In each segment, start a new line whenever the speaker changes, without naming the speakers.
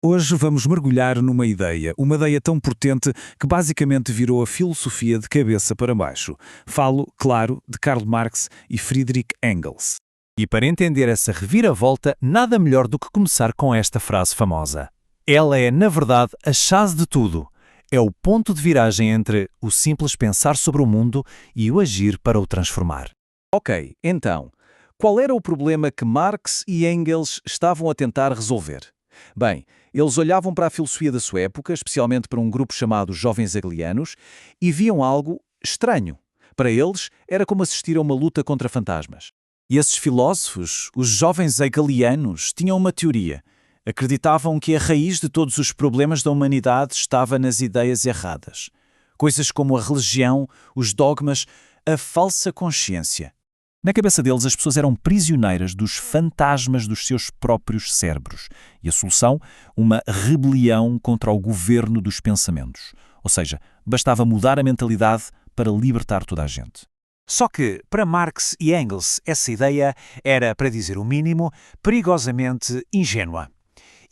Hoje vamos mergulhar uma ideia tão potente que basicamente virou a filosofia de cabeça para baixo. Falo, claro, de Karl Marx e Friedrich Engels.
E para entender essa reviravolta, nada melhor do que começar com esta frase famosa. Ela é, na verdade, a chave de tudo. É o ponto de viragem entre o simples pensar sobre o mundo e o agir para o transformar.
Ok, então, qual era o problema que Marx e Engels estavam a tentar resolver? Bem, eles olhavam para a filosofia da sua época, especialmente para um grupo chamado Jovens Hegelianos, e viam algo estranho. Para eles, era como assistir a uma luta contra fantasmas.
E esses filósofos, os jovens hegelianos, tinham uma teoria. Acreditavam que a raiz de todos os problemas da humanidade estava nas ideias erradas. Coisas como a religião, os dogmas, a falsa consciência. Na cabeça deles, as pessoas eram prisioneiras dos fantasmas dos seus próprios cérebros. E a solução? Uma rebelião contra o governo dos pensamentos. Ou seja, bastava mudar a mentalidade para libertar toda a gente.
Só que, para Marx e Engels, essa ideia era, para dizer o mínimo, perigosamente ingênua.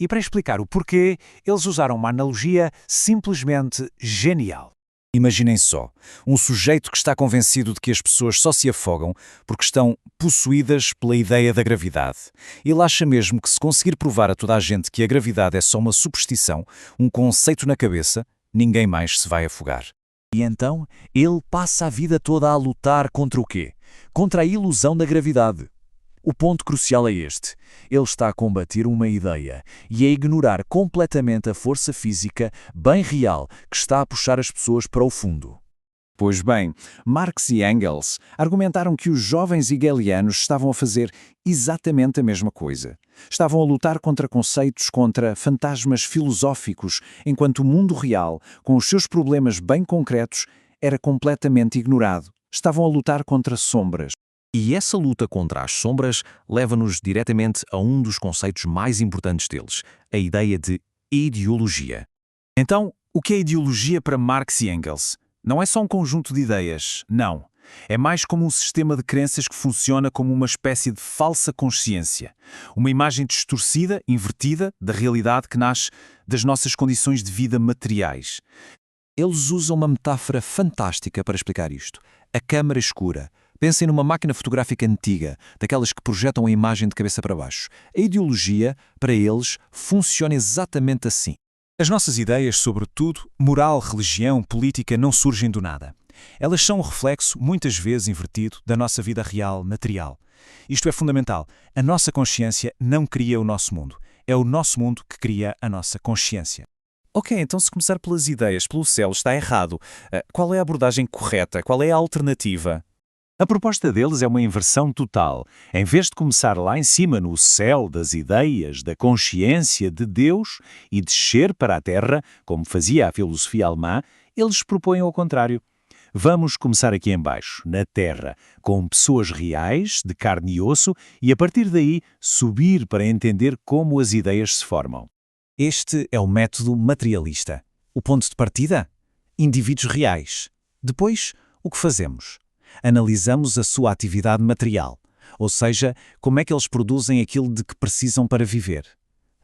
E para explicar o porquê, eles usaram uma analogia simplesmente genial.
Imaginem só, um sujeito que está convencido de que as pessoas só se afogam porque estão possuídas pela ideia da gravidade. Ele acha mesmo que se conseguir provar a toda a gente que a gravidade é só uma superstição, um conceito na cabeça, ninguém mais se vai afogar. E então, ele passa a vida toda a lutar contra o quê? Contra a ilusão da gravidade. O ponto crucial é este. Ele está a combater uma ideia e a ignorar completamente a força física bem real que está a puxar as pessoas para o fundo.
Pois bem, Marx e Engels argumentaram que os jovens hegelianos estavam a fazer exatamente a mesma coisa. Estavam a lutar contra conceitos, contra fantasmas filosóficos, enquanto o mundo real, com os seus problemas bem concretos, era completamente ignorado. Estavam a lutar contra sombras.
E essa luta contra as sombras leva-nos diretamente a um dos conceitos mais importantes deles, a ideia de ideologia.
Então, o que é ideologia para Marx e Engels? Não é só um conjunto de ideias, não. É mais como um sistema de crenças que funciona como uma espécie de falsa consciência. Uma imagem distorcida, invertida, da realidade que nasce das nossas condições de vida materiais.
Eles usam uma metáfora fantástica para explicar isto. A câmara escura. Pensem numa máquina fotográfica antiga, daquelas que projetam a imagem de cabeça para baixo. A ideologia, para eles, funciona exatamente assim.
As nossas ideias sobre tudo, moral, religião, política, não surgem do nada. Elas são um reflexo, muitas vezes invertido, da nossa vida real, material. Isto é fundamental. A nossa consciência não cria o nosso mundo. É o nosso mundo que cria a nossa consciência.
Ok, então se começar pelas ideias, pelo céu, está errado. Qual é a abordagem correta? Qual é a alternativa?
A proposta deles é uma inversão total. Em vez de começar lá em cima, no céu das ideias, da consciência de Deus, e descer para a terra, como fazia a filosofia alemã, eles propõem ao contrário. Vamos começar aqui em baixo, na terra, com pessoas reais, de carne e osso, e a partir daí subir para entender como as ideias se formam.
Este é o método materialista. O ponto de partida? Indivíduos reais. Depois, o que fazemos? Analisamos a sua atividade material, ou seja, como é que eles produzem aquilo de que precisam para viver.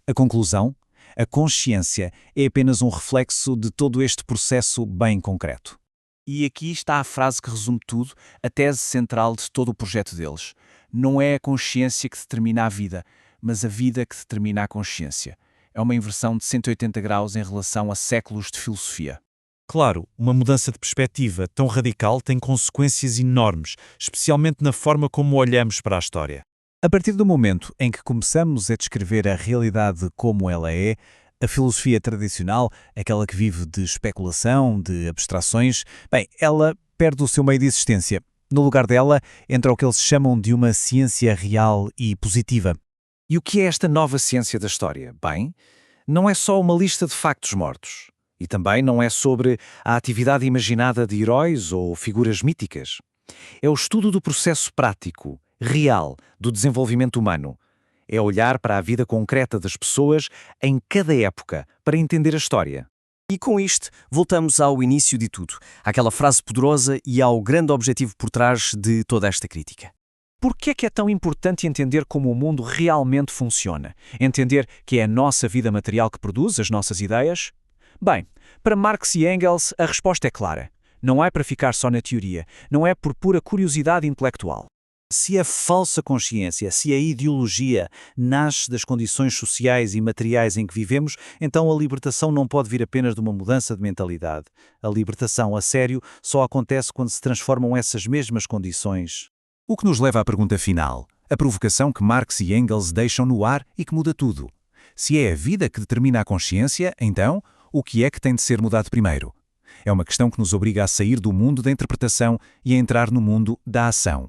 A conclusão? A consciência é apenas um reflexo de todo este processo bem concreto.
E aqui está a frase que resume tudo, a tese central de todo o projeto deles. Não é a consciência que determina a vida, mas a vida que determina a consciência. É uma inversão de 180 graus em relação a séculos de filosofia.
Claro, uma mudança de perspectiva tão radical tem consequências enormes, especialmente na forma como olhamos para a história.
A partir do momento em que começamos a descrever a realidade como ela é, a filosofia tradicional, aquela que vive de especulação, de abstrações, bem, ela perde o seu meio de existência. No lugar dela, entra o que eles chamam de uma ciência real e positiva.
E o que é esta nova ciência da história? Bem, não é só uma lista de factos mortos. E também não é sobre a atividade imaginada de heróis ou figuras míticas. É o estudo do processo prático, real, do desenvolvimento humano. É olhar para a vida concreta das pessoas em cada época para entender a história.
E com isto, voltamos ao início de tudo, àquela frase poderosa e ao grande objetivo por trás de toda esta crítica.
Por que é tão importante entender como o mundo realmente funciona? Entender que é a nossa vida material que produz as nossas ideias? Bem, para Marx e Engels, a resposta é clara. Não é para ficar só na teoria, não é por pura curiosidade intelectual.
Se a falsa consciência, se a ideologia nasce das condições sociais e materiais em que vivemos, então a libertação não pode vir apenas de uma mudança de mentalidade. A libertação, a sério, só acontece quando se transformam essas mesmas condições.
O que nos leva à pergunta final, a provocação que Marx e Engels deixam no ar e que muda tudo. Se é a vida que determina a consciência, então, o que é que tem de ser mudado primeiro? É uma questão que nos obriga a sair do mundo da interpretação e a entrar no mundo da ação.